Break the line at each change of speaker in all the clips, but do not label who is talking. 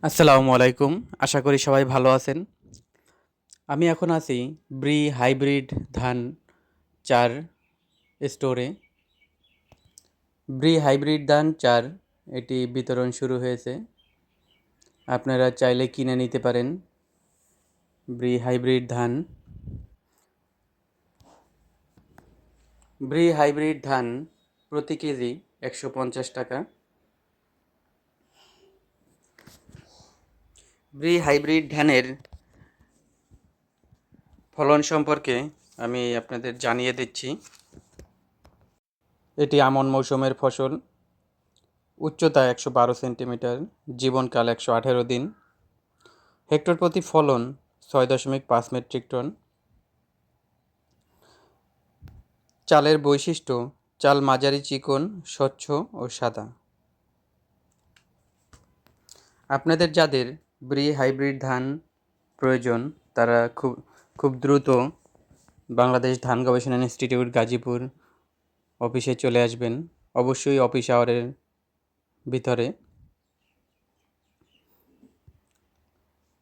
আসসালামু আলাইকুম। আশা করি সবাই ভালো আছেন। আমি এখন আছি ব্রি হাইব্রিড ধান ৪ স্টোরে। ব্রি হাইব্রিড ধান ৪ এটি বিতরণ শুরু হয়েছে। আপনারা চাইলে কিনে নিতে পারেন ব্রি হাইব্রিড ধান। ব্রি হাইব্রিড ধান প্রতি কেজি ১৫০ টাকা। ব্রি হাইব্রিড ধানের ফলন সম্পর্কে আমি আপনাদের জানিয়ে দিচ্ছি। এটি আমন মৌসুমের ফসল। উচ্চতা ১১২ সেন্টিমিটার, জীবনকাল ১১৮ দিন, হেক্টর প্রতি ফলন ৬.৫ মেট্রিক টন। চালের বৈশিষ্ট্য: চাল মাঝারি চিকন, স্বচ্ছ ও সাদা। আপনাদের যাদের ব্রি হাইব্রিড ধান প্রয়োজন তারা খুব দ্রুত বাংলাদেশ ধান গবেষণা ইনস্টিটিউট গাজীপুর অফিসে চলে আসবেন, অবশ্যই অফিস আওয়ারের ভিতরে।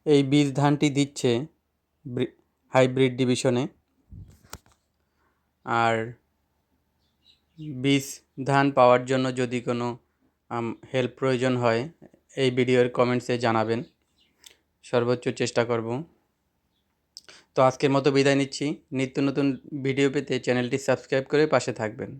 এই বীজ ধানটি দিচ্ছে হাইব্রিড ডিভিশনে। আর বীজ ধান পাওয়ার জন্য যদি কোনো হেল্প প্রয়োজন হয় এই ভিডিওর কমেন্টসে জানাবেন, সর্বোচ্চ চেষ্টা করব। তো আজকের মতো বিদায় নিচ্ছি। নিত্য নতুন ভিডিও পেতে চ্যানেলটি সাবস্ক্রাইব করে পাশে থাকবেন।